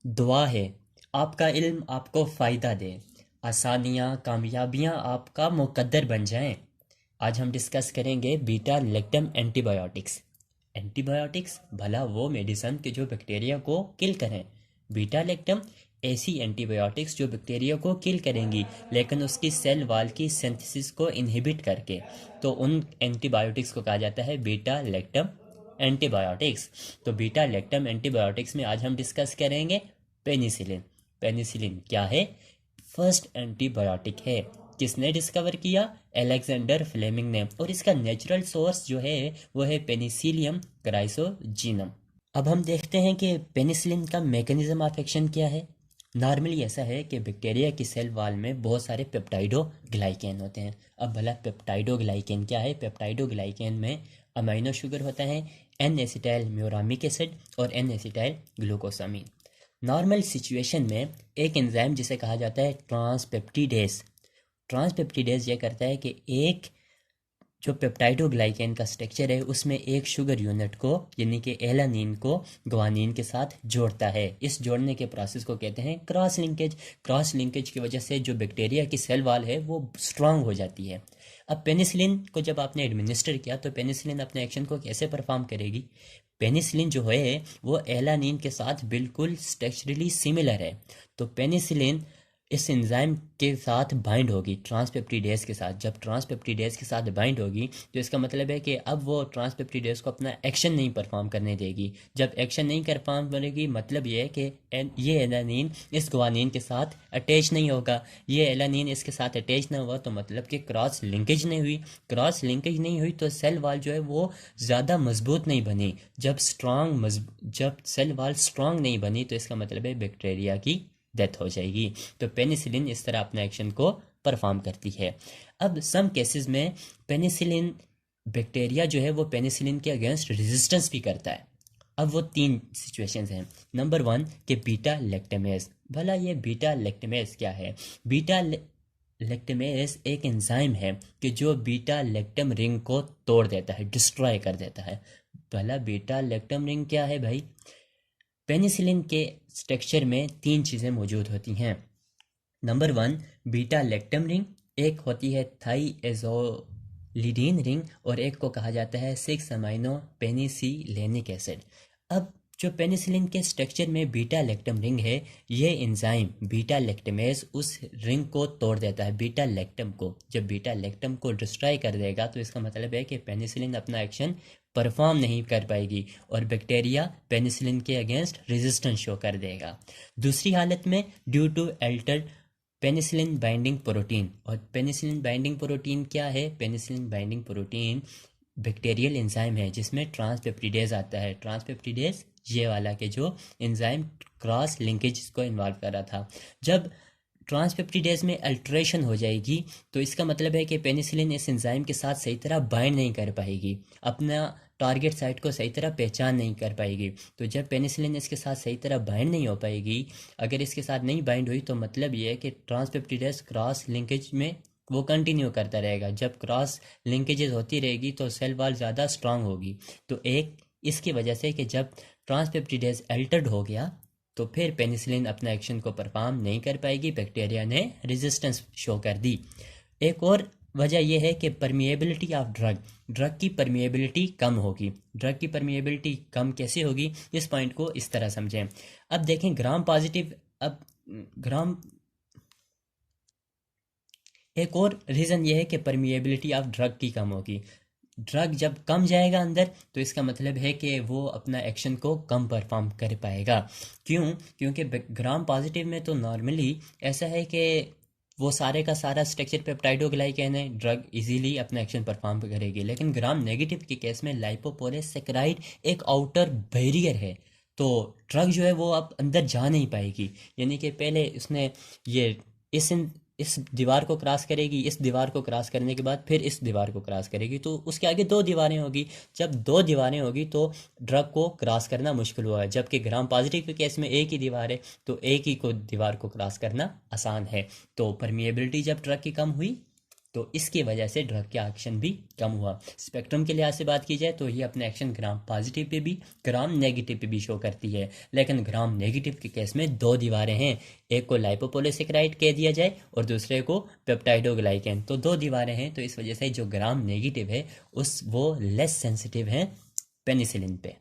दुआ है आपका इल्म आपको फ़ायदा दे, आसानियाँ कामयाबियाँ आपका मुकद्दर बन जाएं। आज हम डिस्कस करेंगे बीटा लैक्टम एंटीबायोटिक्स। एंटीबायोटिक्स भला वो मेडिसन के जो बैक्टीरिया को किल करें। बीटा लैक्टम ऐसी एंटीबायोटिक्स जो बैक्टीरिया को किल करेंगी लेकिन उसकी सेल वाल की सिंथेसिस को इनहिबिट करके, तो उन एंटीबायोटिक्स को कहा जाता है बीटा लैक्टम एंटीबायोटिक्स। तो बीटा लैक्टम एंटीबायोटिक्स में आज हम डिस्कस करेंगे पेनिसिलिन। पेनिसिलिन क्या है? फर्स्ट एंटीबायोटिक है। किसने डिस्कवर किया? अलेक्जेंडर फ्लेमिंग ने। और इसका नेचुरल सोर्स जो है वो है पेनिसिलियम क्राइसोजीनम। अब हम देखते हैं कि पेनिसिलिन का मैकेनिज्म ऑफ एक्शन क्या है। नॉर्मली ऐसा है कि बैक्टीरिया की सेल वॉल में बहुत सारे पेप्टाइडो ग्लाइकेन होते हैं। अब भला पेप्टाइडो ग्लाइकेन क्या है? पेप्टाइडो ग्लाइकेन में अमाइनो शुगर होता है, एन एसिटाइल म्यूरामिक एसिड और N acetyl glucosamine. Normal situation में एक एंजाइम जिसे कहा जाता है ट्रांसपेप्टिडेज, ट्रांसपेप्टिडेज ये करता है कि एक जो पेप्टाइडोग्लाइकेन का स्ट्रक्चर है उसमें एक शुगर यूनिट को यानी कि एलानिन को ग्वानिन के साथ जोड़ता है। इस जोड़ने के प्रोसेस को कहते हैं क्रॉस लिंकेज। क्रॉस लिंकेज की वजह से जो बैक्टीरिया की सेल वॉल है वो स्ट्रांग हो जाती है। अब पेनिसिलिन को जब आपने एडमिनिस्टर किया तो पेनिसिलिन अपने एक्शन को कैसे परफॉर्म करेगी? पेनिसिलिन जो है वो एलानिन के साथ बिल्कुल स्ट्रक्चरली सिमिलर है। तो पेनिसिलिन इस एंजाइम के साथ बाइंड होगी ट्रांसपेप्टिडेज के साथ। जब ट्रांसपेप्टिडेज के साथ बाइंड होगी तो इसका मतलब है कि अब वो ट्रांसपेप्टिडेज को अपना एक्शन नहीं परफॉर्म करने देगी। जब एक्शन नहीं परफॉर्म करेगी मतलब ये है कि ये एलानिन इस ग्वानिन के साथ अटैच नहीं होगा। ये एलानिन इसके साथ अटैच ना हुआ तो मतलब कि क्रॉस लिंकेज नहीं हुई। क्रॉस लिंकेज नहीं हुई तो सेल वाल जो है वो ज़्यादा मजबूत नहीं बनी। जब सेल वाल स्ट्रांग नहीं बनी तो इसका मतलब है बैक्टीरिया की डेथ हो जाएगी। तो पेनिसिलिन इस तरह अपने एक्शन को परफॉर्म करती है। अब सम केसेस में पेनिसिलिन बैक्टीरिया जो है वो पेनिसिलिन के अगेंस्ट रेजिस्टेंस भी करता है। अब वो तीन सिचुएशंस हैं। नंबर वन के बीटा लैक्टेमेज। भला ये बीटा लैक्टेमेज क्या है? बीटा लैक्टेमेज एक एंजाइम है कि जो बीटा लैक्टम रिंग को तोड़ देता है, डिस्ट्रॉय कर देता है। भला बीटा लैक्टम रिंग क्या है भाई? पेनिसिलिन के स्ट्रक्चर में तीन चीज़ें मौजूद होती हैं। Number one beta lactam ring, एक होती है थाइएज़ोलिडीन रिंग और एक को कहा जाता है 6 अमाइनो पेनिसिलेनिक एसिड। अब जो पेनिसिलिन के स्ट्रक्चर में बीटा लैक्टम रिंग है, ये एंजाइम बीटा लैक्टमेज उस रिंग को तोड़ देता है, बीटा लैक्टम को। जब बीटा लैक्टम को डिस्ट्रॉय कर देगा तो इसका मतलब है कि पेनिसिलिन अपना एक्शन परफॉर्म नहीं कर पाएगी और बैक्टीरिया पेनिसिलिन के अगेंस्ट रेजिस्टेंस शो कर देगा। दूसरी हालत में due to altered penicillin binding protein. और पेनिसिलिन बाइंडिंग प्रोटीन क्या है? Penicillin binding protein bacterial enzyme है जिसमें ट्रांसपेप्टिडेज आता है। ट्रांसपेप्टिडेज ये वाला के जो एंजाइम क्रॉस लिंकेज को इन्वॉल्व कर रहा था। जब ट्रांसपेप्टिडेज में अल्ट्रेशन हो जाएगी तो इसका मतलब है कि पेनिसिलिन इस एंजाइम के साथ सही तरह बाइंड नहीं कर पाएगी, अपना टारगेट साइट को सही तरह पहचान नहीं कर पाएगी। तो जब पेनिसिलिन इसके साथ सही तरह बाइंड नहीं हो पाएगी, अगर इसके साथ नहीं बाइंड हुई तो मतलब ये है कि ट्रांसपेप्टिडेज क्रॉस लिंकेज में वो कंटिन्यू करता रहेगा। जब क्रॉस लिंकेजेस होती रहेगी तो सेल वॉल ज़्यादा स्ट्रांग होगी। तो एक इसकी वजह से कि जब ट्रांसपेप्टिडेज अल्टर्ड हो गया तो फिर पेनिसिलिन अपना एक्शन को परफॉर्म नहीं कर पाएगी, बैक्टीरिया ने रेजिस्टेंस शो कर दी। एक और वजह यह है कि परमिएबिलिटी ऑफ ड्रग की परमिएबिलिटी कम होगी। ड्रग की परमिएबिलिटी कम कैसे होगी, इस पॉइंट को इस तरह समझें। अब देखें ग्राम पॉजिटिव। अब ग्राम एक और रीज़न ये है कि परमिएबिलिटी ऑफ ड्रग की कम होगी। ड्रग जब कम जाएगा अंदर तो इसका मतलब है कि वो अपना एक्शन को कम परफॉर्म कर पाएगा। क्यों? क्योंकि ग्राम पॉजिटिव में तो नॉर्मली ऐसा है कि वो सारे का सारा स्ट्रक्चर पेप्टाइडोग्लाइकेन है, ड्रग इजीली अपना एक्शन परफॉर्म करेगी। लेकिन ग्राम नेगेटिव के केस में लाइपोपोलिसैकेराइड एक आउटर बैरियर है, तो ड्रग जो है वो अब अंदर जा नहीं पाएगी। यानी कि पहले उसने ये इस इस दीवार को क्रॉस करेगी, इस दीवार को क्रॉस करने के बाद फिर इस दीवार को क्रॉस करेगी, तो उसके आगे दो दीवारें होगी। जब दो दीवारें होगी तो ड्रग को क्रॉस करना मुश्किल हुआ है। जबकि ग्राम पॉजिटिव के केस में एक ही दीवार है तो एक ही को दीवार को क्रॉस करना आसान है। तो परमिएबिलिटी जब ड्रग की कम हुई तो इसकी वजह से ड्रग का एक्शन भी कम हुआ। स्पेक्ट्रम के लिहाज से बात की जाए तो ये अपने एक्शन ग्राम पॉजिटिव पे भी ग्राम नेगेटिव पे भी शो करती है, लेकिन ग्राम नेगेटिव के केस में दो दीवारें हैं, एक को लाइपोपोलिसेकेराइड कह दिया जाए और दूसरे को पेप्टाइडोग्लाइकेन, तो दो दीवारें हैं, तो इस वजह से जो ग्राम नेगेटिव है उस वो लेस सेंसिटिव है पेनिसिलिन पे।